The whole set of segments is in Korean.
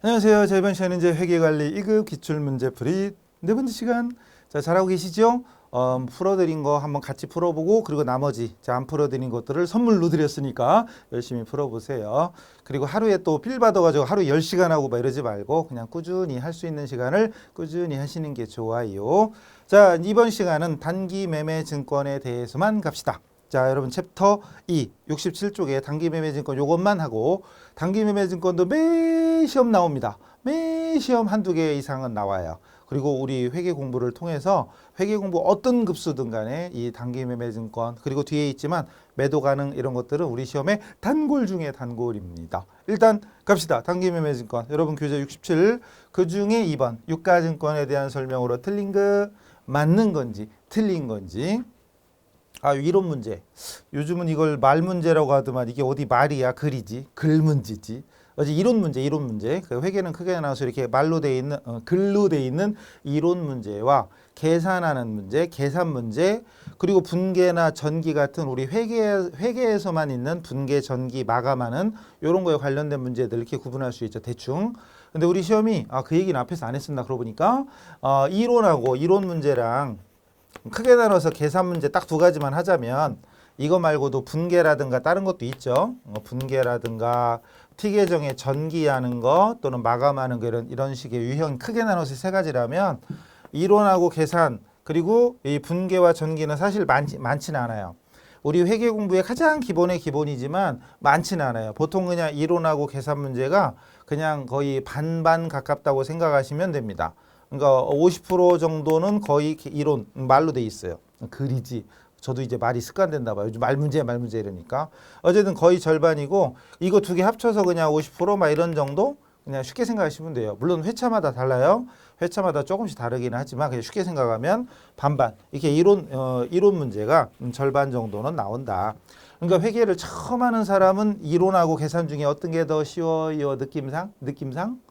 안녕하세요. 자, 이번 시간은 이제 회계관리 2급 기출문제풀이 네 번째 시간. 자, 잘하고 계시죠? 풀어드린 거 한번 같이 풀어보고 그리고 나머지 안 풀어드린 것들을 선물로 드렸으니까 열심히 풀어보세요. 그리고 하루에 또 필 받아가지고 하루 10시간 하고 막 이러지 말고 그냥 꾸준히 할 수 있는 시간을 꾸준히 하시는 게 좋아요. 자, 이번 시간은 단기 매매 증권에 대해서만 갑시다. 자, 여러분 챕터 2 67쪽에 단기 매매 증권 요것만 하고 단기 매매 증권도 매 시험 나옵니다. 매 시험 한두 개 이상은 나와요. 그리고 우리 회계 공부를 통해서 회계 공부 어떤 급수든 간에 이 단기 매매 증권 그리고 뒤에 있지만 매도 가능 이런 것들은 우리 시험의 단골 중에 단골입니다. 일단 갑시다. 단기 매매 증권 여러분 교재 67 그중에 2번 유가증권에 대한 설명으로 틀린 거 맞는 건지 틀린 건지 이론 문제. 요즘은 이걸 말 문제라고 하더만 이게 어디 말이야 글이지 글 문제지. 어제 이론 문제. 그 회계는 크게 나와서 이렇게 말로 돼 있는 글로 돼 있는 이론 문제와 계산하는 문제, 계산 문제, 그리고 분계나 전기 같은 우리 회계에서만 있는 분계, 전기, 마감하는 이런 거에 관련된 문제들 이렇게 구분할 수 있죠 대충. 근데 우리 시험이 그 얘기는 앞에서 안 했었나 그러고 보니까 이론하고 이론 문제랑 크게 나눠서 계산 문제 딱 두 가지만 하자면 이거 말고도 분계라든가 다른 것도 있죠. 분계라든가 T계정에 전기하는 거 또는 마감하는 거 이런 식의 유형 크게 나눠서 세 가지라면 이론하고 계산 그리고 이 분계와 전기는 사실 많지는 않아요. 우리 회계 공부의 가장 기본의 기본이지만 많지는 않아요. 보통 그냥 이론하고 계산 문제가 그냥 거의 반반 가깝다고 생각하시면 됩니다. 그러니까 50% 정도는 거의 이론 말로 돼 있어요. 글이지. 저도 이제 말이 습관됐나 봐요. 요즘 말 문제 이러니까. 어쨌든 거의 절반이고 이거 두 개 합쳐서 그냥 50%막 이런 정도 그냥 쉽게 생각하시면 돼요. 물론 회차마다 달라요. 회차마다 조금씩 다르긴 하지만 그냥 쉽게 생각하면 반반. 이렇게 이론 문제가 절반 정도는 나온다. 그러니까 회계를 처음 하는 사람은 이론하고 계산 중에 어떤 게 더 쉬워요? 느낌상?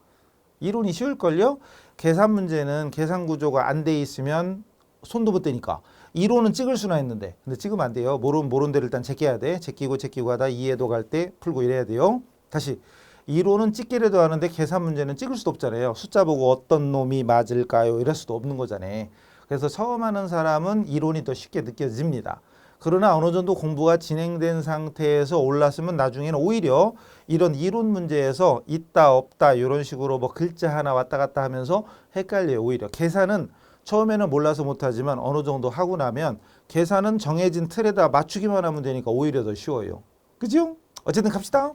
이론이 쉬울걸요? 계산 문제는 계산 구조가 안 돼 있으면 손도 못 대니까 이론은 찍을 수나 있는데 근데 찍으면 안 돼요. 모르는 데를 일단 제껴야 돼. 제끼고 하다 이해도 갈 때 풀고 이래야 돼요. 다시 이론은 찍기라도 하는데 계산 문제는 찍을 수도 없잖아요. 숫자 보고 어떤 놈이 맞을까요? 이럴 수도 없는 거잖아요. 그래서 처음 하는 사람은 이론이 더 쉽게 느껴집니다. 그러나 어느 정도 공부가 진행된 상태에서 올랐으면 나중에는 오히려 이런 이론 문제에서 있다 없다 이런 식으로 뭐 글자 하나 왔다 갔다 하면서 헷갈려요. 오히려 계산은 처음에는 몰라서 못하지만 어느 정도 하고 나면 계산은 정해진 틀에다 맞추기만 하면 되니까 오히려 더 쉬워요. 그죠? 어쨌든 갑시다.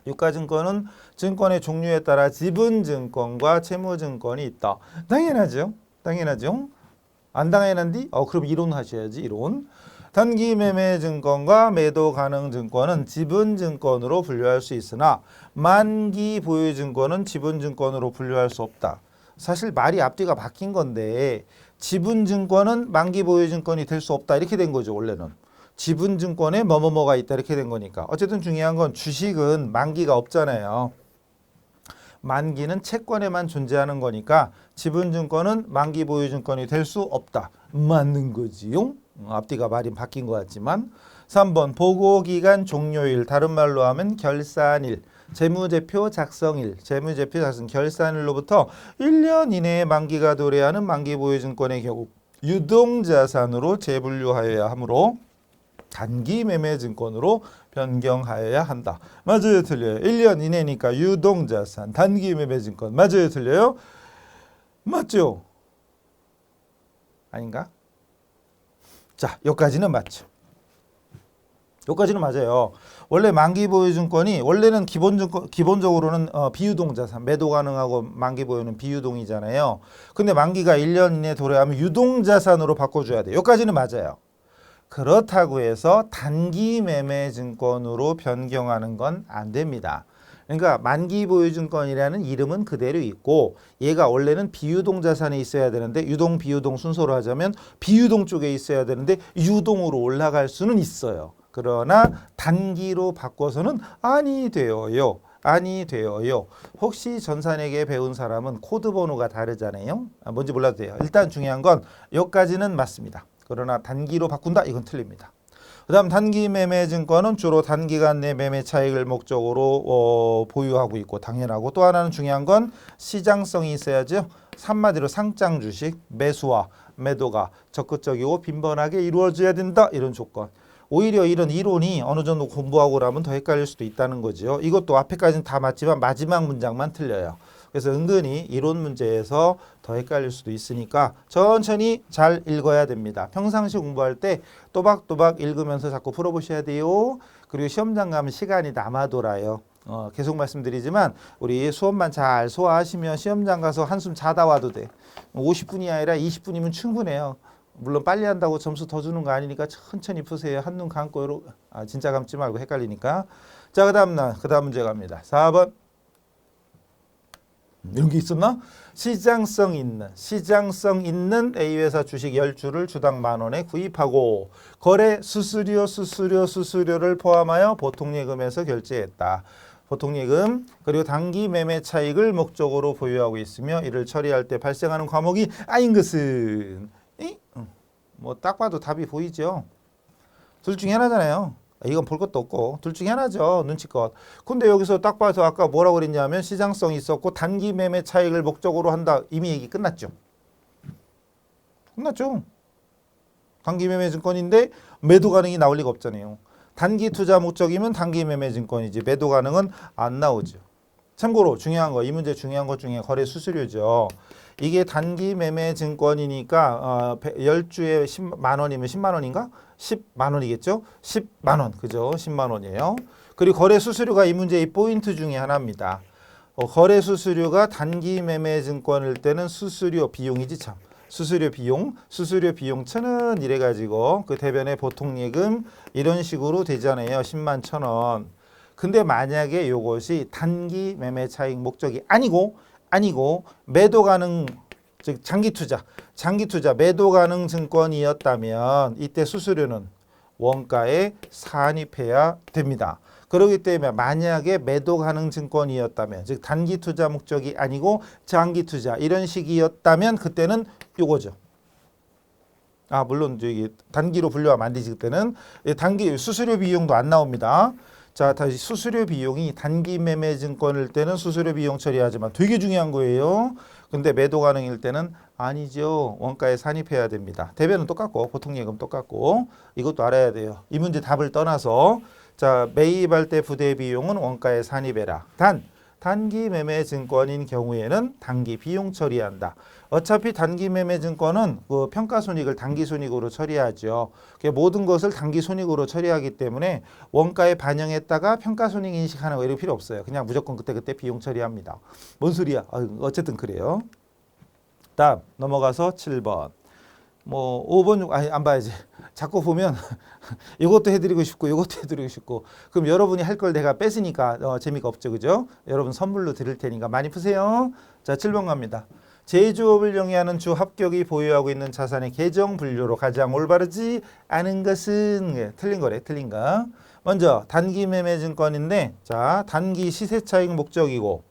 유가증권은 증권의 종류에 따라 지분증권과 채무증권이 있다. 당연하죠. 안 당연한디? 그럼 이론 하셔야지 이론. 단기 매매 증권과 매도 가능 증권은 지분 증권으로 분류할 수 있으나 만기 보유 증권은 지분 증권으로 분류할 수 없다. 사실 말이 앞뒤가 바뀐 건데 지분 증권은 만기 보유 증권이 될 수 없다 이렇게 된 거죠. 원래는 지분 증권에 뭐뭐뭐가 있다 이렇게 된 거니까. 어쨌든 중요한 건 주식은 만기가 없잖아요. 만기는 채권에만 존재하는 거니까 지분 증권은 만기 보유 증권이 될 수 없다. 맞는 거지요. 앞뒤가 말이 바뀐 것 같지만. 3번 보고기간 종료일 다른 말로 하면 결산일 재무제표 작성일 재무제표 작성 결산일로부터 1년 이내에 만기가 도래하는 만기 보유 증권의 경우 유동자산으로 재분류하여야 하므로 단기 매매 증권으로 변경하여야 한다. 맞아요 틀려요? 1년 이내니까 유동자산 단기 매매 증권 맞아요 틀려요? 맞죠? 아닌가? 자, 여기까지는 맞죠. 여기까지는 맞아요. 원래 만기 보유 증권이 원래는 기본적으로는 비유동 자산 매도 가능하고 만기 보유는 비유동이잖아요. 근데 만기가 1년 이내 도래하면 유동 자산으로 바꿔줘야 돼요. 여기까지는 맞아요. 그렇다고 해서 단기 매매 증권으로 변경하는 건 안 됩니다. 그러니까 만기 보유 증권이라는 이름은 그대로 있고 얘가 원래는 비유동 자산에 있어야 되는데 유동 비유동 순서로 하자면 비유동 쪽에 있어야 되는데 유동으로 올라갈 수는 있어요. 그러나 단기로 바꿔서는 아니 되어요. 혹시 전산회계 배운 사람은 코드 번호가 다르잖아요. 뭔지 몰라도 돼요. 일단 중요한 건 여기까지는 맞습니다. 그러나 단기로 바꾼다? 이건 틀립니다. 그다음 단기 매매 증권은 주로 단기간 내 매매 차익을 목적으로 보유하고 있고 당연하고, 또 하나는 중요한 건 시장성이 있어야죠. 한마디로 상장 주식 매수와 매도가 적극적이고 빈번하게 이루어져야 된다, 이런 조건. 오히려 이런 이론이 어느 정도 공부하고 나면 더 헷갈릴 수도 있다는 거죠. 이것도 앞에까지는 다 맞지만 마지막 문장만 틀려요. 그래서 은근히 이론 문제에서 더 헷갈릴 수도 있으니까 천천히 잘 읽어야 됩니다. 평상시 공부할 때 또박또박 읽으면서 자꾸 풀어보셔야 돼요. 그리고 시험장 가면 시간이 남아 돌아요. 계속 말씀드리지만 우리 수업만 잘 소화하시면 시험장 가서 한숨 자다 와도 돼. 50분이 아니라 20분이면 충분해요. 물론 빨리 한다고 점수 더 주는 거 아니니까 천천히 푸세요. 한눈 감고 진짜 감지 말고 헷갈리니까. 자, 그다음 문제 갑니다. 4번. 이런 게 있었나? 시장성 있는 A회사 주식 10주를 주당 10,000원에 구입하고 거래 수수료를 포함하여 보통예금에서 결제했다. 보통예금 그리고 단기 매매 차익을 목적으로 보유하고 있으며 이를 처리할 때 발생하는 과목이 아닌 것은, 뭐 딱 봐도 답이 보이죠. 둘 중에 하나잖아요. 이건 볼 것도 없고 둘 중에 하나죠. 눈치껏. 근데 여기서 딱 봐서 아까 뭐라고 그랬냐면 시장성이 있었고 단기 매매 차익을 목적으로 한다. 이미 얘기 끝났죠. 단기 매매 증권인데 매도 가능이 나올 리가 없잖아요. 단기 투자 목적이면 단기 매매 증권이지 매도 가능은 안 나오죠. 참고로 중요한 거, 이 문제 중요한 것 중에 거래 수수료죠. 이게 단기 매매 증권이니까 10주에 10만 원이면 10만 원인가? 10만 원이겠죠? 10만 원. 그죠? 10만 원이에요. 그리고 거래 수수료가 이 문제의 포인트 중에 하나입니다. 거래 수수료가 단기 매매 증권일 때는 수수료 비용이지 참. 수수료 비용 1,000원 이래 가지고 그 대변에 보통예금 이런 식으로 되잖아요. 10만 1,000원. 근데 만약에 이것이 단기 매매 차익 목적이 아니고 매도 가능, 즉 장기 투자 매도 가능 증권이었다면 이때 수수료는 원가에 산입해야 됩니다. 그렇기 때문에 만약에 매도 가능 증권이었다면, 즉 단기 투자 목적이 아니고 장기 투자 이런 식이었다면 그때는 요거죠. 물론 저기 단기로 분류하면 안 되지. 그때는 단기 수수료 비용도 안 나옵니다. 자, 다시 수수료 비용이 단기 매매 증권일 때는 수수료 비용 처리하지만 되게 중요한 거예요. 근데 매도 가능일 때는 아니죠. 원가에 산입해야 됩니다. 대변은 똑같고 보통예금 똑같고 이것도 알아야 돼요. 이 문제 답을 떠나서 자, 매입할 때 부대 비용은 원가에 산입해라. 단기 매매 증권인 경우에는 단기 비용 처리한다. 어차피 단기 매매 증권은 그 평가 손익을 단기 손익으로 처리하죠. 모든 것을 단기 손익으로 처리하기 때문에 원가에 반영했다가 평가 손익 인식하는 거 이런 필요 없어요. 그냥 무조건 그때 비용 처리합니다. 뭔 소리야? 어쨌든 그래요. 다음 넘어가서 7번. 5번 안 봐야지. 자꾸 보면 이것도 해드리고 싶고 이것도 해드리고 싶고 그럼 여러분이 할 걸 내가 뺏으니까 재미가 없죠. 그죠? 여러분 선물로 드릴 테니까 많이 푸세요. 자, 7번 갑니다. 제조업을 영위하는 주 합격이 보유하고 있는 자산의 계정 분류로 가장 올바르지 않은 것은 틀린 거래. 틀린 거. 먼저 단기 매매 증권인데 자, 단기 시세 차익 목적이고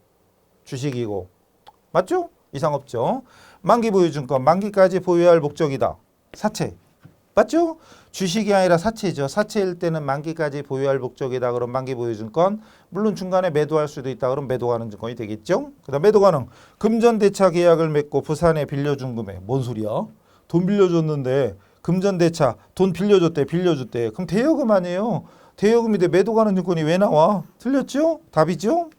주식이고 맞죠? 이상 없죠. 만기 보유 증권 만기까지 보유할 목적이다. 사채. 맞죠? 주식이 아니라 사채죠. 사채일 때는 만기까지 보유할 목적이다. 그럼 만기 보유 증권. 물론 중간에 매도할 수도 있다. 그럼 매도 가능 증권이 되겠죠. 그다음 매도 가능. 금전대차 계약을 맺고 부산에 빌려준 금액. 뭔 소리야? 돈 빌려줬는데 금전대차 돈 빌려줬대. 그럼 대여금 아니에요. 대여금인데 매도 가능 증권이 왜 나와? 틀렸죠? 답이죠?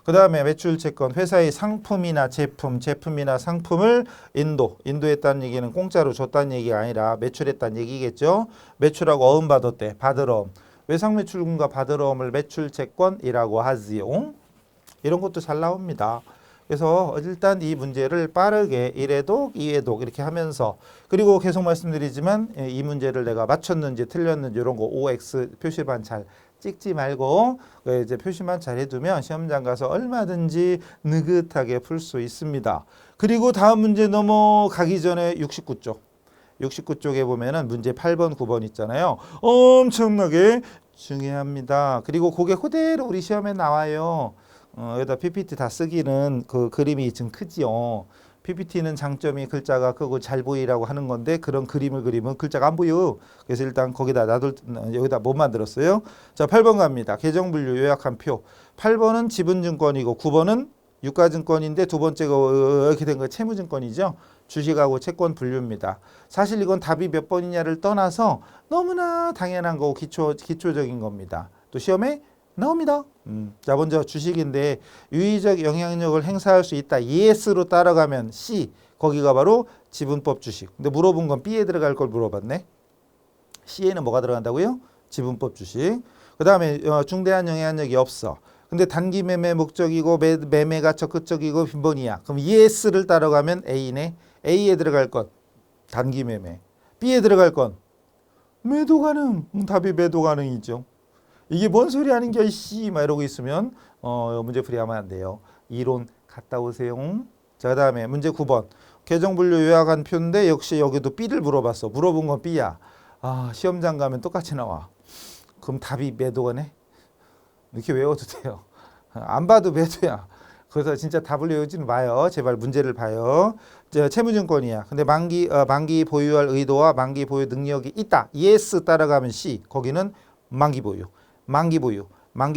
그 다음에 매출 채권, 회사의 상품이나 제품이나 상품을 인도했다는 얘기는 공짜로 줬다는 얘기가 아니라 매출했다는 얘기겠죠. 매출하고 어음 받았대. 받으러음. 외상매출금과 받으러음을 매출채권이라고 하지요. 이런 것도 잘 나옵니다. 그래서 일단 이 문제를 빠르게 1회독, 2회독 이렇게 하면서 그리고 계속 말씀드리지만 이 문제를 내가 맞췄는지 틀렸는지 이런 거 OX 표시반 잘 찍지 말고 이제 표시만 잘 해두면 시험장 가서 얼마든지 느긋하게 풀 수 있습니다. 그리고 다음 문제 넘어가기 전에 69쪽. 69쪽에 보면은 문제 8번, 9번 있잖아요. 엄청나게 중요합니다. 그리고 그게 그대로 우리 시험에 나와요. 여기다 PPT 다 쓰기는 그 그림이 좀 크지요. PPT는 장점이 글자가 크고 잘 보이라고 하는 건데 그런 그림을 그리면 글자가 안 보여. 그래서 일단 거기다 여기다 못 만들었어요. 자, 8번 갑니다. 계정분류 요약한 표. 8번은 지분증권이고 9번은 유가증권인데 두 번째가 이렇게 된 거 채무증권이죠. 주식하고 채권 분류입니다. 사실 이건 답이 몇 번이냐를 떠나서 너무나 당연한 거고 기초적인 겁니다. 또 시험에 나옵니다. 자, 먼저 주식인데 유의적 영향력을 행사할 수 있다. yes로 따라가면 C. 거기가 바로 지분법 주식. 근데 물어본 건 B에 들어갈 걸 물어봤네. C에는 뭐가 들어간다고요? 지분법 주식. 그 다음에 중대한 영향력이 없어. 근데 단기 매매 목적이고 매매가 적극적이고 빈번이야. 그럼 yes를 따라가면 A네. A에 들어갈 건 단기 매매. B에 들어갈 건 매도 가능. 답이 매도 가능이죠. 이게 뭔 소리 하는 겨 이씨 막 이러고 있으면 문제풀이 하면 안 돼요. 이론 갔다 오세요. 자, 그다음에 문제 9번. 계정분류 요약한 표인데 역시 여기도 B를 물어봤어. 물어본 건 B야. 아, 시험장 가면 똑같이 나와. 그럼 답이 매도가네. 이렇게 외워도 돼요. 안 봐도 매도야. 그래서 진짜 답을 외우지는 마요. 제발 문제를 봐요. 채무증권이야. 근데 만기 보유할 의도와 만기 보유 능력이 있다. yes 따라가면 C. 거기는 만기 보유. 만기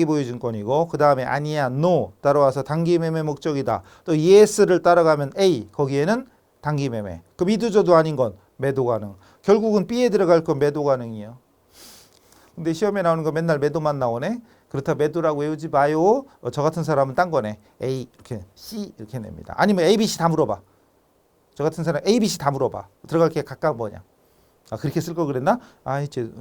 보유 증권이고 그 다음에 아니야 no 따라와서 단기 매매 목적이다. 또 yes를 따라가면 A. 거기에는 단기 매매. 그럼 이도저도 아닌 건 매도 가능. 결국은 B에 들어갈 건 매도 가능이에요. 근데 시험에 나오는 거 맨날 매도만 나오네. 그렇다 매도라고 외우지 마요. 저 같은 사람은 딴 거네. A 이렇게 C 이렇게 냅니다. 아니면 A, B, C 다 물어봐. 저 같은 사람 A, B, C 다 물어봐. 들어갈 게 가까운 뭐냐. 아, 그렇게 쓸 걸 그랬나? 아, 이제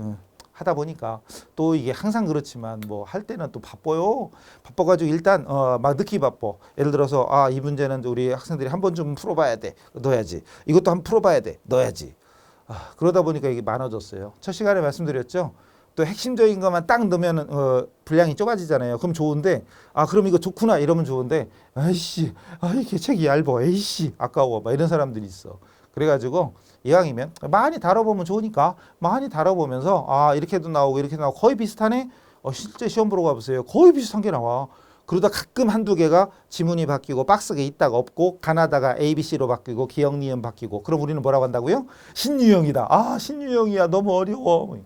하다 보니까 또 이게 항상 그렇지만 뭐 할 때는 또 바빠요. 바빠가지고 일단 막 늦기 바빠. 예를 들어서 이 문제는 우리 학생들이 한 번 좀 풀어봐야 돼. 넣어야지. 이것도 한번 풀어봐야 돼. 넣어야지. 그러다 보니까 이게 많아졌어요. 첫 시간에 말씀드렸죠. 또 핵심적인 것만 딱 넣으면 분량이 좁아지잖아요. 그럼 좋은데 그럼 이거 좋구나 이러면 좋은데 아이씨 이게 책이 얇아. 에이씨 아까워. 막 이런 사람들이 있어. 그래가지고 이왕이면 많이 다뤄보면 좋으니까 많이 다뤄보면서 이렇게도 나오고 이렇게 나오고 거의 비슷하네. 실제 시험 보러 가보세요. 거의 비슷한 게 나와. 그러다 가끔 한두 개가 지문이 바뀌고 박스가 있다가 없고 가나다가 ABC로 바뀌고 기억 니은 바뀌고 그럼 우리는 뭐라고 한다고요? 신유형이다. 신유형이야. 너무 어려워.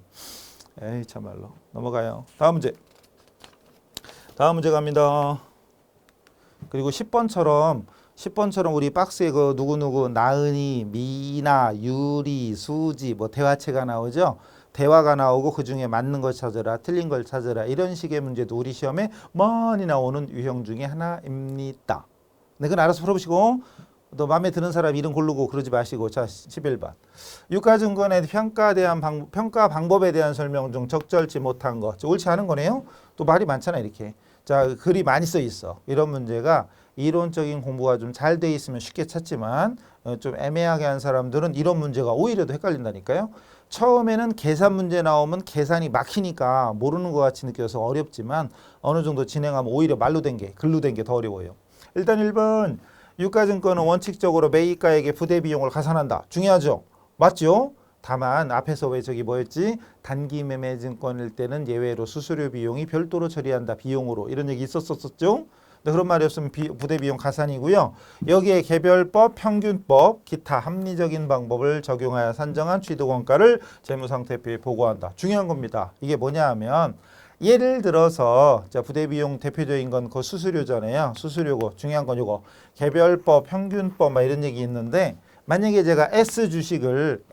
에이 참말로. 넘어가요. 다음 문제 갑니다. 그리고 10번처럼 우리 박스에 그 누구누구 나은이, 미나, 유리, 수지 뭐 대화체가 나오죠. 대화가 나오고 그중에 맞는 걸 찾아라, 틀린 걸 찾아라 이런 식의 문제도 우리 시험에 많이 나오는 유형 중에 하나입니다. 네, 그건 알아서 풀어보시고 또 마음에 드는 사람 이름 고르고 그러지 마시고. 자, 11번. 유가증권의 평가 방법에 대한 설명 중 적절치 못한 거. 옳지 않은 거네요. 또 말이 많잖아 이렇게. 자, 글이 많이 써 있어. 이런 문제가 이론적인 공부가 좀 잘 돼 있으면 쉽게 찾지만 좀 애매하게 한 사람들은 이런 문제가 오히려 더 헷갈린다니까요. 처음에는 계산 문제 나오면 계산이 막히니까 모르는 것 같이 느껴서 어렵지만 어느 정도 진행하면 오히려 말로 된 게, 글로 된 게 더 어려워요. 일단 1번. 유가증권은 원칙적으로 매입가액의 부대비용을 가산한다. 중요하죠? 맞죠? 다만 앞에서 왜 저기 뭐였지? 단기 매매 증권일 때는 예외로 수수료 비용이 별도로 처리한다. 비용으로. 이런 얘기 있었었죠? 그런 말이 없으면 부대비용 가산이고요. 여기에 개별법, 평균법, 기타 합리적인 방법을 적용하여 산정한 취득원가를 재무상태표에 보고한다. 중요한 겁니다. 이게 뭐냐 하면 예를 들어서 부대비용 대표적인 건 그 수수료잖아요. 수수료고 중요한 건 이거 개별법, 평균법 막 이런 얘기 있는데 만약에 제가 S주식을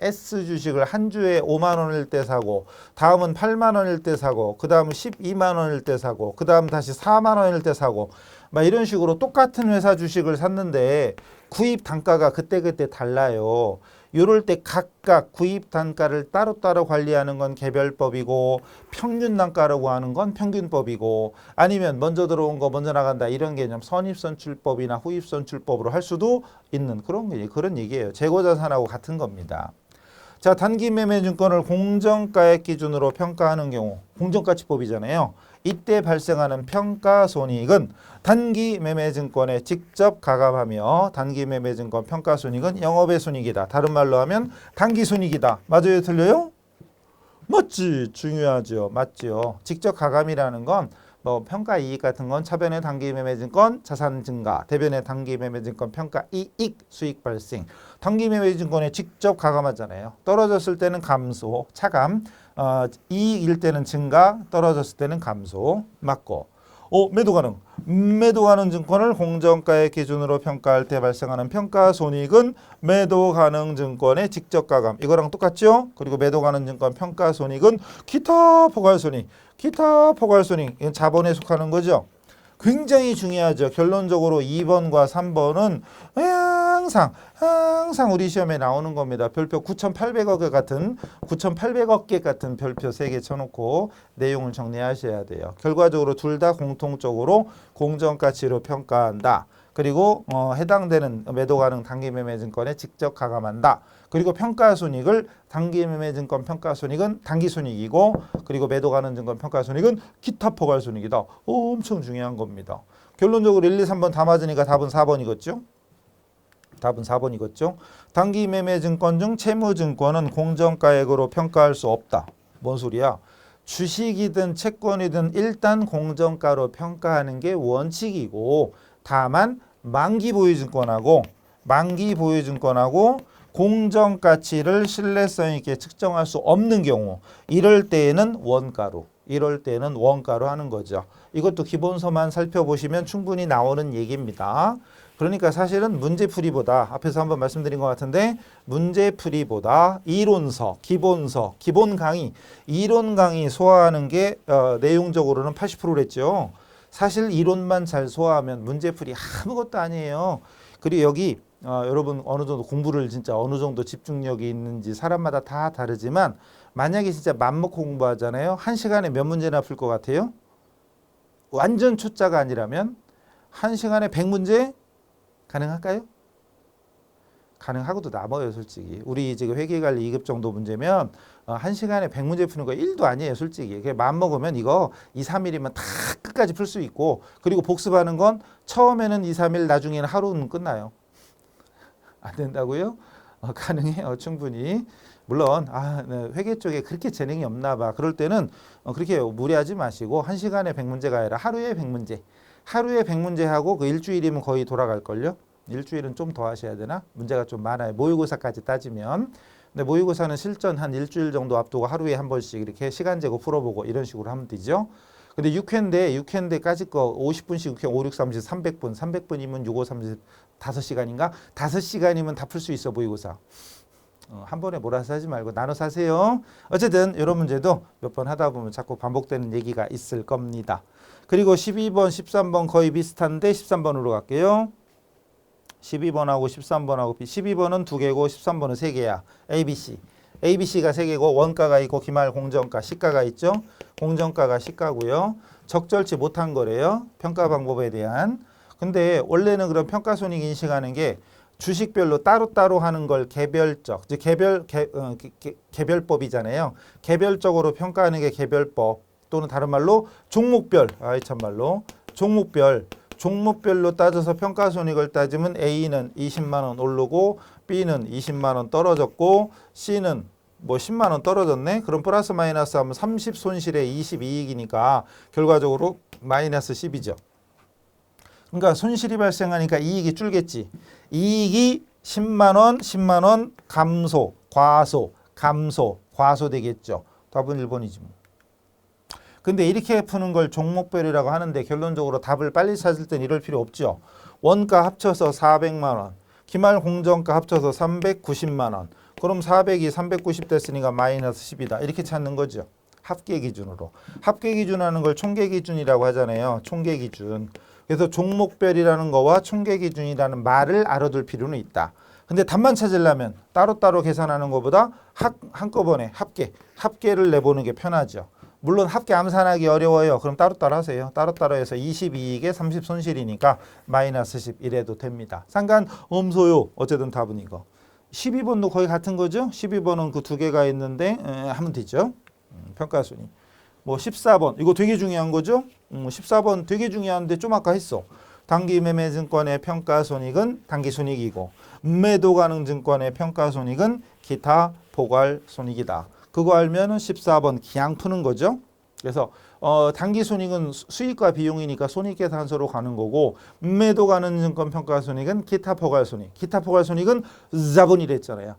한 주에 5만 원일 때 사고 다음은 8만 원일 때 사고 그 다음은 12만 원일 때 사고 그 다음 다시 4만 원일 때 사고 막 이런 식으로 똑같은 회사 주식을 샀는데 구입 단가가 그때그때 달라요. 이럴 때 각각 구입 단가를 따로따로 관리하는 건 개별법이고 평균 단가라고 하는 건 평균법이고 아니면 먼저 들어온 거 먼저 나간다 이런 개념 선입선출법이나 후입선출법으로 할 수도 있는 그런 얘기예요. 재고자산하고 같은 겁니다. 자, 단기 매매 증권을 공정가액 기준으로 평가하는 경우 공정가치법이잖아요. 이때 발생하는 평가손익은 단기 매매증권에 직접 가감하며 단기 매매증권 평가손익은 영업의 손익이다. 다른 말로 하면 단기손익이다. 맞아요? 틀려요? 맞지? 중요하죠. 맞죠? 직접 가감이라는 건 뭐 평가 이익 같은 건 차변의 단기 매매 증권 자산 증가, 대변의 단기 매매 증권 평가 이익 수익 발생. 단기 매매 증권에 직접 가감하잖아요. 떨어졌을 때는 감소, 차감, 이익일 때는 증가, 떨어졌을 때는 감소. 맞고. 매도 가능. 매도 가능 증권을 공정가의 기준으로 평가할 때 발생하는 평가 손익은 매도 가능 증권의 직접 가감. 이거랑 똑같죠? 그리고 매도 가능 증권 평가 손익은 기타 포괄 손익. 기타 포괄 손익. 이건 자본에 속하는 거죠. 굉장히 중요하죠. 결론적으로 2번과 3번은 항상 우리 시험에 나오는 겁니다. 별표 9,800억 개 같은 별표 3개 쳐놓고 내용을 정리하셔야 돼요. 결과적으로 둘 다 공통적으로 공정가치로 평가한다. 그리고 해당되는 매도 가능 단기 매매 증권에 직접 가감한다. 그리고 평가 손익을 단기 매매 증권 평가 손익은 단기 손익이고, 그리고 매도 가능 증권 평가 손익은 기타 포괄 손익이다. 엄청 중요한 겁니다. 결론적으로 1, 2, 3번 다 맞으니까 답은 4번이겠죠? 답은 4번이겠죠? 단기 매매 증권 중 채무 증권은 공정가액으로 평가할 수 없다. 뭔 소리야? 주식이든 채권이든 일단 공정가로 평가하는 게 원칙이고, 다만 만기 보유 증권하고 공정가치를 신뢰성 있게 측정할 수 없는 경우, 이럴 때에는 원가로 하는 거죠. 이것도 기본서만 살펴보시면 충분히 나오는 얘기입니다. 그러니까 사실은 문제풀이보다, 앞에서 한번 말씀드린 것 같은데, 문제풀이보다 이론서, 기본 강의, 이론 강의 소화하는 게 내용적으로는 80%랬죠. 사실 이론만 잘 소화하면 문제풀이 아무것도 아니에요. 그리고 여기 여러분 어느 정도 공부를 진짜 어느 정도 집중력이 있는지 사람마다 다 다르지만, 만약에 진짜 맘먹고 공부하잖아요. 1시간에 몇 문제나 풀 것 같아요? 완전 초짜가 아니라면 1시간에 100문제 가능할까요? 가능하고도 남아요, 솔직히. 우리 지금 회계관리 2급 정도 문제면 1시간에 100문제 푸는 거 1도 아니에요, 솔직히. 마음 먹으면 이거 2, 3일이면 다 끝까지 풀 수 있고, 그리고 복습하는 건 처음에는 2, 3일, 나중에는 하루는 끝나요. 안 된다고요? 가능해요, 충분히. 물론 네, 회계 쪽에 그렇게 재능이 없나 봐. 그럴 때는 그렇게 무리하지 마시고 1시간에 100문제가 아니라 하루에 100문제. 하루에 100문제 하고 그 일주일이면 거의 돌아갈걸요? 일주일은 좀 더 하셔야 되나? 문제가 좀 많아요. 모의고사까지 따지면. 근데 모의고사는 실전 한 일주일 정도 앞두고 하루에 한 번씩 이렇게 시간 재고 풀어보고 이런 식으로 하면 되죠. 근데 6회인데까지 거 50분씩 6회 5, 6, 30, 300분. 300분이면 6, 5, 30, 5시간인가? 5시간이면 다 풀 수 있어, 모의고사. 한 번에 몰아서 하지 말고 나눠서 하세요. 어쨌든 이런 문제도 몇 번 하다 보면 자꾸 반복되는 얘기가 있을 겁니다. 그리고 12번, 13번 거의 비슷한데 13번으로 갈게요. 12번하고 13번하고 12번은 2개고 13번은 3개야. ABC. ABC가 3개고 원가가 있고 기말 공정가, 시가가 있죠. 공정가가 시가고요. 적절치 못한 거래요. 평가 방법에 대한. 근데 원래는 그런 평가 손익 인식하는 게 주식별로 따로따로 하는 걸 개별적, 즉 개별법이잖아요. 개별적으로 평가하는 게 개별법, 또는 다른 말로 종목별, 참말로 종목별로 따져서 평가 손익을 따지면 A는 20만 원 오르고 B는 20만 원 떨어졌고 C는 뭐 10만 원 떨어졌네. 그럼 플러스 마이너스 하면 30 손실에 20 이익이니까 결과적으로 마이너스 10이죠. 그러니까 손실이 발생하니까 이익이 줄겠지. 이익이 10만 원 감소, 과소 되겠죠. 답은 1번이지 뭐. 근데 이렇게 푸는 걸 종목별이라고 하는데 결론적으로 답을 빨리 찾을 땐 이럴 필요 없죠. 원가 합쳐서 400만 원, 기말 공정가 합쳐서 390만 원. 그럼 400이 390 됐으니까 마이너스 10이다. 이렇게 찾는 거죠. 합계 기준으로. 합계 기준 하는 걸 총계 기준이라고 하잖아요. 총계 기준. 그래서 종목별이라는 거와 총계 기준이라는 말을 알아둘 필요는 있다. 근데 답만 찾으려면 따로따로 계산하는 것보다 한꺼번에 합계를 내보는 게 편하죠. 물론 합계 암산하기 어려워요. 그럼 따로따로 하세요. 따로따로 해서 22이익에 30 손실이니까 마이너스 10 이래도 됩니다. 상관없어요. 어쨌든 답은 이거. 12번도 거의 같은 거죠. 12번은 그 2개가 있는데 하면 되죠. 평가순위. 뭐 14번 이거 되게 중요한 거죠. 14번 되게 중요한데 좀 아까 했어. 단기 매매 증권의 평가손익은 단기손익이고 매도 가능 증권의 평가손익은 기타 포괄손익이다. 그거 알면은 14번 그냥 푸는 거죠. 그래서 단기 손익은 수익과 비용이니까 손익계산서로 가는 거고 매도 가는 증권 평가 손익은 기타 포괄 손익. 기타 포괄 손익은 자본이랬잖아요.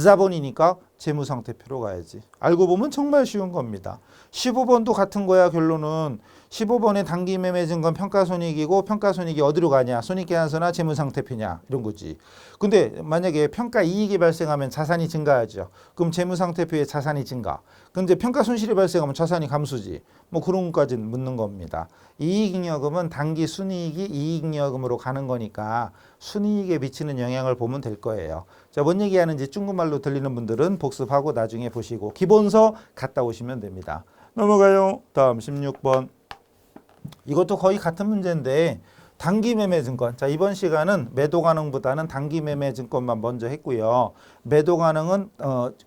자본이니까 재무상태표로 가야지. 알고 보면 정말 쉬운 겁니다. 15번도 같은 거야. 결론은 15번의 단기 매매 증권 평가 손익이고 평가 손익이 어디로 가냐? 손익계산서나 재무상태표냐? 이런 거지. 근데 만약에 평가 이익이 발생하면 자산이 증가하죠. 그럼 재무상태표에 자산이 증가. 근데 평가 손실이 발생하면 자산이 감소지. 뭐 그런 것까지는 묻는 겁니다. 이익잉여금은 단기 순이익이 이익잉여금으로 가는 거니까 순이익에 미치는 영향을 보면 될 거예요. 자, 뭔 얘기하는지 중국말로 들리는 분들은 복습하고 나중에 보시고 기본서 갔다 오시면 됩니다. 넘어가요. 다음 16번. 이것도 거의 같은 문제인데 단기 매매 증권. 자, 이번 시간은 매도 가능보다는 단기 매매 증권만 먼저 했고요. 매도 가능은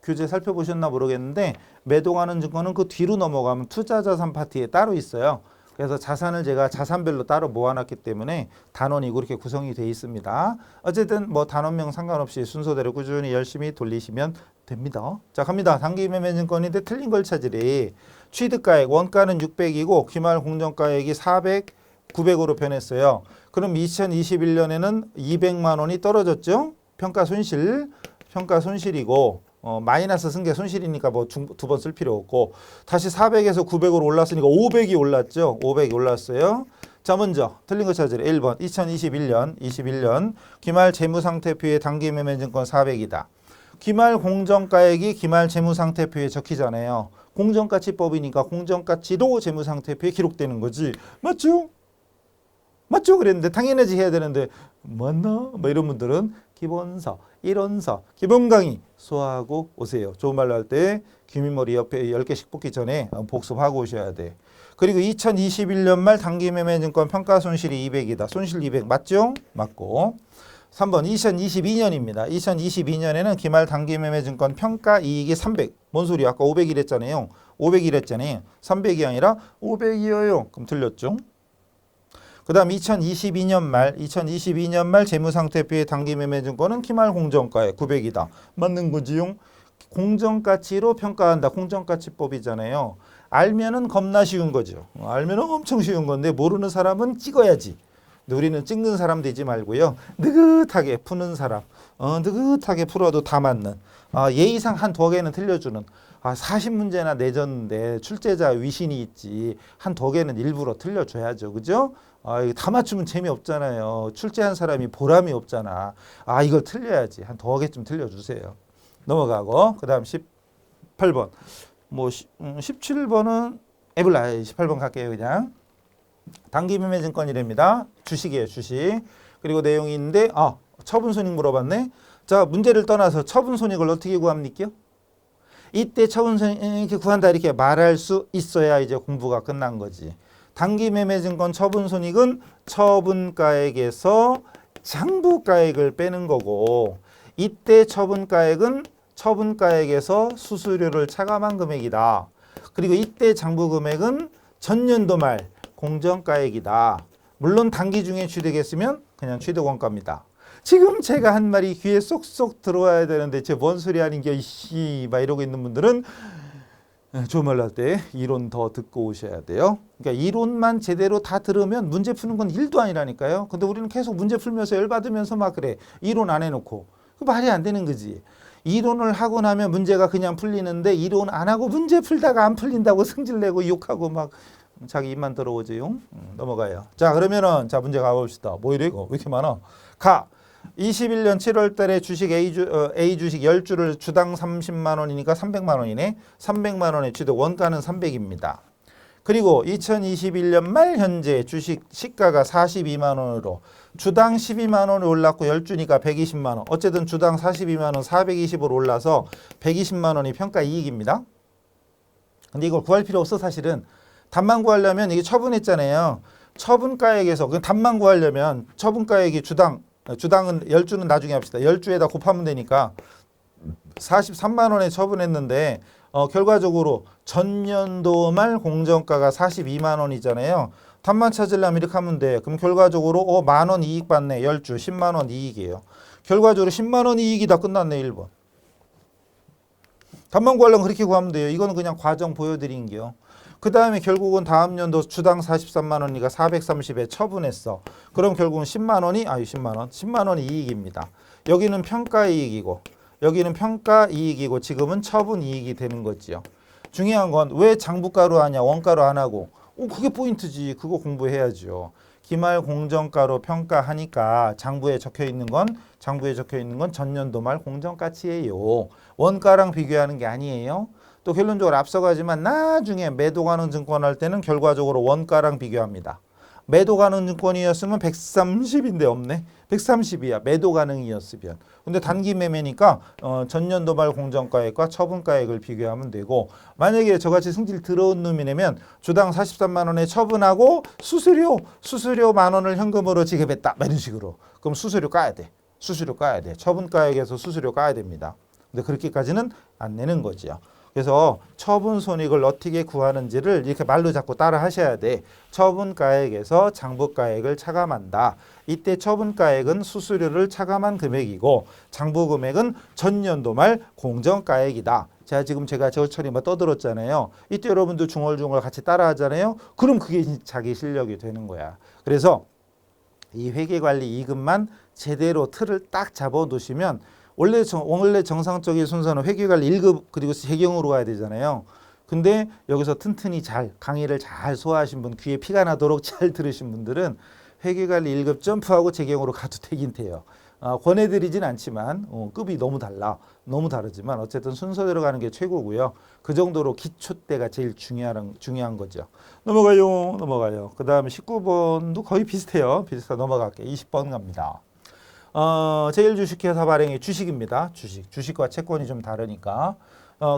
교재 살펴보셨나 모르겠는데 매도 가능 증권은 그 뒤로 넘어가면 투자 자산 파트에 따로 있어요. 그래서 자산을 제가 자산별로 따로 모아놨기 때문에 단원이 그렇게 구성이 되어 있습니다. 어쨌든 뭐 단원명 상관없이 순서대로 꾸준히 열심히 돌리시면 됩니다. 자, 갑니다. 단기 매매 증권인데 틀린 걸 찾으래. 취득가액 원가는 600이고 기말 공정가액이 400, 900으로 변했어요. 그럼 2021년에는 200만 원이 떨어졌죠. 평가 손실이고 마이너스 승계 손실이니까 뭐 두 번 쓸 필요 없고 다시 400에서 900으로 올랐으니까 500이 올랐죠. 500이 올랐어요. 자, 먼저 틀린 거 찾으래. 1번 2021년 기말 재무상태표에 단기 매매 증권 400이다. 기말 공정가액이 기말 재무상태표에 적히잖아요. 공정가치법이니까 공정가치도 재무상태표에 기록되는 거지. 맞죠? 맞죠? 그랬는데 당연하지 해야 되는데 맞나? 뭐 이런 분들은 기본서, 이론서, 기본 강의 소화하고 오세요. 좋은 말로 할 때 귀미머리 옆에 10개씩 뽑기 전에 복습하고 오셔야 돼. 그리고 2021년 말 단기 매매 증권 평가 손실이 200이다. 손실 200 맞죠? 맞고. 3번 2022년입니다. 2022년에는 기말 단기 매매 증권 평가 이익이 300. 뭔 소리? 아까 500이랬잖아요. 500이랬잖아요. 300이 아니라 500이에요. 그럼 틀렸죠? 그 다음 2022년 말 재무상태표의 단기 매매 증권은 기말 공정가액 900이다. 맞는 거지요? 공정가치로 평가한다. 공정가치법이잖아요. 알면은 겁나 쉬운 거죠. 알면은 엄청 쉬운 건데 모르는 사람은 찍어야지. 근데 우리는 찍는 사람 되지 말고요. 느긋하게 푸는 사람. 느긋하게 풀어도 다 맞는. 예의상 한 2개는 틀려주는. 40문제나 내줬는데 출제자 위신이 있지. 한 2개는 일부러 틀려줘야죠. 그죠? 이거 다 맞추면 재미없잖아요. 출제한 사람이 보람이 없잖아. 이걸 틀려야지. 한 2개쯤 틀려주세요. 넘어가고 그 다음 18번. 뭐 17번은 에블라 18번 갈게요. 그냥. 단기 매매 증권이랍니다. 주식이에요. 주식. 그리고 내용이 있는데 처분 손익 물어봤네. 자, 문제를 떠나서 처분 손익을 어떻게 구합니까? 이때 처분 손익 구한다 이렇게 말할 수 있어야 이제 공부가 끝난 거지. 단기 매매 증권 처분 손익은 처분가액에서 장부가액을 빼는 거고 이때 처분가액은 처분가액에서 수수료를 차감한 금액이다. 그리고 이때 장부금액은 전년도 말 공정가액이다. 물론 단기 중에 취득했으면 그냥 취득원가입니다. 지금 제가 한 말이 귀에 쏙쏙 들어와야 되는데 쟤 뭔 소리 하는 게 이씨 막 이러고 있는 분들은 좋은 말로 할 때 이론 더 듣고 오셔야 돼요. 그러니까 이론만 제대로 다 들으면 문제 푸는 건 1도 아니라니까요. 근데 우리는 계속 문제 풀면서 열받으면서 막 그래. 이론 안 해놓고. 그 말이 안 되는 거지. 이론을 하고 나면 문제가 그냥 풀리는데 이론 안 하고 문제 풀다가 안 풀린다고 승질내고 욕하고 막 자기 입만 들어오지요. 넘어가요. 자, 그러면은 자 문제 가봅시다. 뭐 이래 이거 왜 이렇게 많아? 21년 7월 달에 주식 A 주식 10주를 주당 30만 원이니까 300만 원이네. 300만 원의 취득 원가는 300입니다. 그리고 2021년 말 현재 주식 시가가 42만 원으로 주당 12만 원이 올랐고 10주니까 120만 원. 어쨌든 주당 42만 원 420으로 올라서 120만 원이 평가 이익입니다. 근데 이걸 구할 필요 없어 사실은. 답만 구하려면 이게 처분했잖아요. 처분가액에서 그 답만 구하려면 처분가액이 주당은 10주는 나중에 합시다. 10주에다 곱하면 되니까 43만 원에 처분했는데 결과적으로 전년도 말 공정가가 42만 원이잖아요. 답만 찾으려면 이렇게 하면 돼. 그럼 결과적으로 만 원 이익 받네. 10주 10만 원 이익이에요. 결과적으로 10만 원 이익이 다 끝났네. 1번. 답만 구하려면 그렇게 구하면 돼요. 이거는 그냥 과정 보여드린 게요. 그 다음에 결국은 다음 연도 주당 43만 원이니까 430에 처분했어. 그럼 결국은 10만 원이 10만 원이 이익입니다. 여기는 평가 이익이고 여기는 평가 이익이고 지금은 처분 이익이 되는 거지요. 중요한 건 왜 장부가로 하냐 원가로 안 하고 그게 포인트지. 그거 공부해야죠. 기말 공정가로 평가하니까 장부에 적혀 있는 건 전년도 말 공정가치예요. 원가랑 비교하는 게 아니에요. 또 결론적으로 앞서가지만 나중에 매도 가능 증권 할 때는 결과적으로 원가랑 비교합니다. 매도 가능 증권이었으면 130인데 없네. 130이야. 매도 가능이었으면. 근데 단기 매매니까 전년도 말 공정가액과 처분가액을 비교하면 되고 만약에 저같이 승질 들어온 놈이라면 주당 43만 원에 처분하고 수수료 만 원을 현금으로 지급했다. 이런 식으로. 그럼 수수료 까야 돼. 처분가액에서 수수료 까야 됩니다. 근데 그렇게까지는 안 내는 거지요. 그래서 처분 손익을 어떻게 구하는지를 이렇게 말로 자꾸 따라 하셔야 돼. 처분가액에서 장부가액을 차감한다. 이때 처분가액은 수수료를 차감한 금액이고 장부금액은 전년도 말 공정가액이다. 제가 저처리 떠들었잖아요. 이때 여러분들 중얼중얼 같이 따라 하잖아요. 그럼 그게 자기 실력이 되는 거야. 그래서 이 회계관리 2급만 제대로 틀을 딱 잡아 놓으시면 원래 정상적인 순서는 회계관리 1급 그리고 재경으로 가야 되잖아요. 근데 여기서 튼튼히 강의를 잘 소화하신 분, 귀에 피가 나도록 잘 들으신 분들은 회계관리 1급 점프하고 재경으로 가도 되긴 돼요. 권해드리진 않지만 급이 너무 다르지만 어쨌든 순서대로 가는 게 최고고요. 그 정도로 기초 때가 제일 중요한 거죠. 넘어가요. 그 다음에 19번도 거의 비슷해요. 넘어갈게요. 20번 갑니다. 제일주식회사 발행의 주식입니다. 주식과 채권이 좀 다르니까.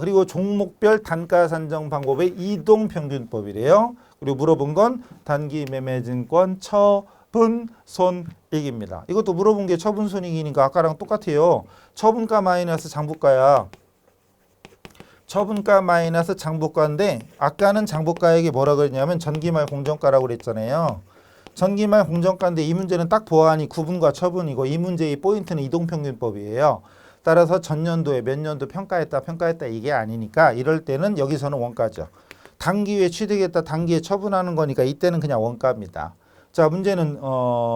그리고 종목별 단가 산정 방법의 이동평균법이래요. 그리고 물어본 건 단기 매매증권 처분 손익입니다. 이것도 물어본 게 처분 손익이니까 아까랑 똑같아요. 처분가 마이너스 장부가야. 처분가 마이너스 장부가인데 아까는 장부가액이 뭐라 그랬냐면 전기말 공정가라고 그랬잖아요. 전기말 공정가인데 이 문제는 딱 보아하니 구분과 처분이고 이 문제의 포인트는 이동평균법이에요. 따라서 전년도에 몇 년도 평가했다 이게 아니니까 이럴 때는 여기서는 원가죠. 단기에 취득했다 단기에 처분하는 거니까 이때는 그냥 원가입니다. 자 문제는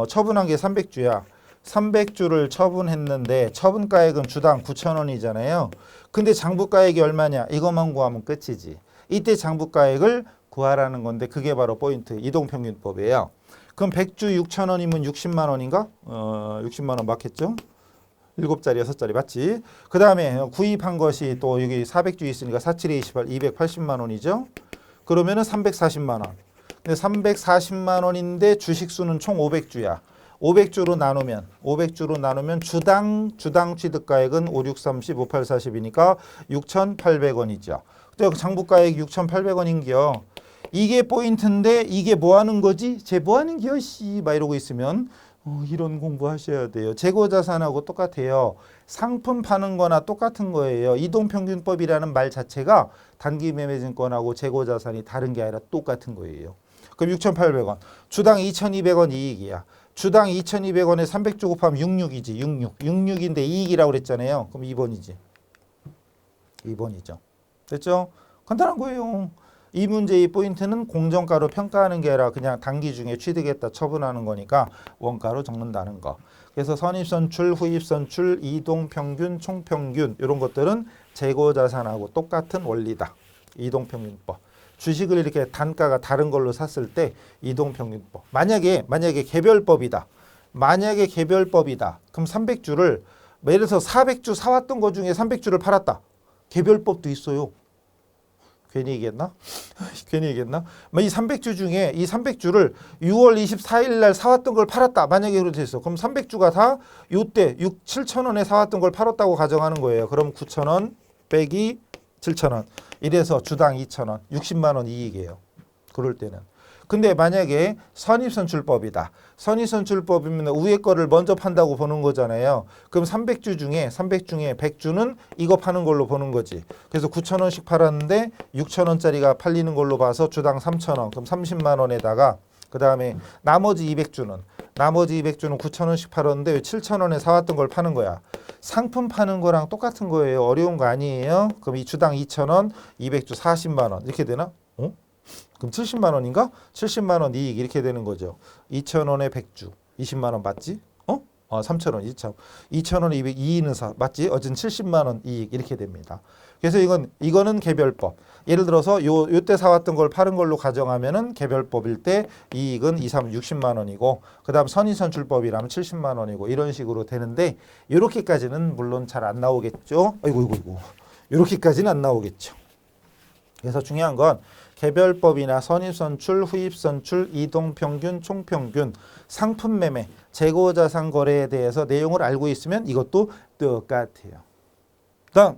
처분한 게 300주야. 300주를 처분했는데 처분가액은 주당 9,000원이잖아요. 근데 장부가액이 얼마냐? 이것만 구하면 끝이지. 이때 장부가액을 구하라는 건데 그게 바로 포인트 이동평균법이에요. 그럼 100주 6,000원이면 60만 원인가? 60만 원 맞겠죠? 7자리 6자리 맞지? 그 다음에 구입한 것이 또 여기 400주 있으니까 47에 28 280만 원이죠? 그러면은 340만 원. 근데 340만 원인데 주식수는 총 500주야. 500주로 나누면 주당 취득가액은 5, 6, 30, 5, 8, 40이니까 6,800원이죠. 근데 장부가액 6,800원인겨. 이게 포인트인데 이게 뭐 하는 거지? 쟤 뭐 하는 기여 씨 막 이러고 있으면 이런 공부하셔야 돼요. 재고자산하고 똑같아요. 상품 파는 거나 똑같은 거예요. 이동평균법이라는 말 자체가 단기매매증권하고 재고자산이 다른 게 아니라 똑같은 거예요. 그럼 6,800원. 주당 2,200원 이익이야. 주당 2,200원에 300주 곱하면 66이지. 66인데 이익이라고 그랬잖아요. 그럼 2번이죠. 됐죠? 간단한 거예요. 이 문제의 포인트는 공정가로 평가하는 게 아니라 그냥 단기 중에 취득했다 처분하는 거니까 원가로 적는다는 거. 그래서 선입선출, 후입선출, 이동평균, 총평균 이런 것들은 재고자산하고 똑같은 원리다. 이동평균법. 주식을 이렇게 단가가 다른 걸로 샀을 때 이동평균법. 만약에 개별법이다. 그럼 300주를 예를 들어서 400주 사왔던 것 중에 300주를 팔았다. 개별법도 있어요. 괜히 얘기했나? 이 300주 중에 이 300주를 6월 24일 날 사왔던 걸 팔았다. 만약에 그렇게 됐어. 그럼 300주가 다 요때 7,000원에 사왔던 걸 팔았다고 가정하는 거예요. 그럼 9,000원 빼기 7,000원. 이래서 주당 2,000원, 60만 원 이익이에요. 그럴 때는. 근데 만약에 선입선출법이다. 선입선출법이면 위에 거를 먼저 판다고 보는 거잖아요. 그럼 300주 중에 100주는 이거 파는 걸로 보는 거지. 그래서 9,000원씩 팔았는데 6,000원짜리가 팔리는 걸로 봐서 주당 3,000원. 그럼 30만 원에다가 그 다음에 나머지 200주는 9,000원씩 팔았는데 7,000원에 사왔던 걸 파는 거야. 상품 파는 거랑 똑같은 거예요. 어려운 거 아니에요. 그럼 이 주당 2,000원, 200주 40만 원 이렇게 되나? 그럼 70만 원인가? 70만 원 이익 이렇게 되는 거죠. 2,000원에 100주. 20만 원 맞지? 3,000원, 2,000원 이익은 맞지? 어쨌든 70만 원 이익 이렇게 됩니다. 그래서 이거는 개별법. 예를 들어서 요때 사왔던 걸 파는 걸로 가정하면은 개별법일 때 이익은 2, 3, 60만 원이고 그다음 선의선출법이라면 70만 원이고 이런 식으로 되는데 요렇게까지는 물론 잘 안 나오겠죠. 아이고. 요렇게까지는 안 나오겠죠. 그래서 중요한 건 개별법이나 선입선출, 후입선출, 이동평균, 총평균, 상품매매, 재고자산 거래에 대해서 내용을 알고 있으면 이것도 똑같아요. 다음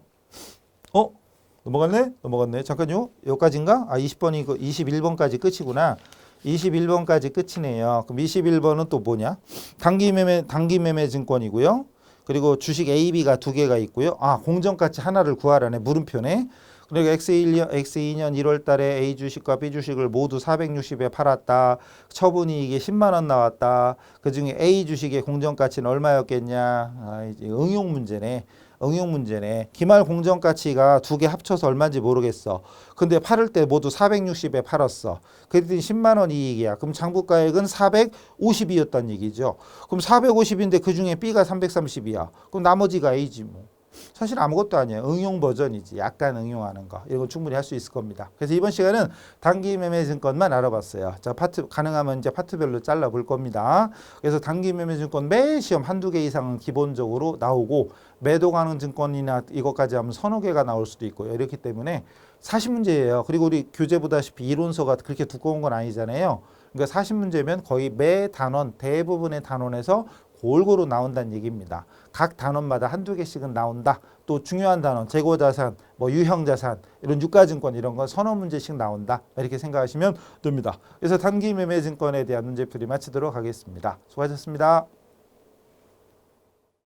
넘어갔네. 잠깐요. 여기까지인가? 20번이 21번까지 끝이구나. 21번까지 끝이네요. 그럼 21번은 또 뭐냐? 단기매매 증권이고요. 그리고 주식 A, B가 두 개가 있고요. 공정가치 하나를 구하라네. 물음표네. 그러니까 X2년 1월 달에 A 주식과 B 주식을 모두 460에 팔았다. 처분이익이 10만 원 나왔다. 그중에 A 주식의 공정가치는 얼마였겠냐? 이제 응용 문제네. 기말 공정가치가 두 개 합쳐서 얼마인지 모르겠어. 근데 팔을 때 모두 460에 팔았어. 그랬더니 10만 원 이익이야. 그럼 장부가액은 450이었단 얘기죠. 그럼 450인데 그중에 B가 330이야. 그럼 나머지가 A지 뭐. 사실 아무것도 아니에요. 응용 버전이지. 약간 응용하는 거. 이건 충분히 할 수 있을 겁니다. 그래서 이번 시간은 단기 매매 증권만 알아봤어요. 자, 가능하면 이제 파트별로 잘라볼 겁니다. 그래서 단기 매매 증권 매 시험 한두 개 이상은 기본적으로 나오고 매도 가능 증권이나 이것까지 하면 서너 개가 나올 수도 있고요. 이렇기 때문에 40문제예요. 그리고 우리 교재 보다시피 이론서가 그렇게 두꺼운 건 아니잖아요. 그러니까 40문제면 거의 매 단원, 대부분의 단원에서 골고루 나온다는 얘기입니다. 각 단원마다 한두 개씩은 나온다. 또 중요한 단원, 재고자산, 유형자산, 이런 유가증권 이런 건 서너 문제씩 나온다. 이렇게 생각하시면 됩니다. 그래서 단기매매증권에 대한 문제풀이 마치도록 하겠습니다. 수고하셨습니다.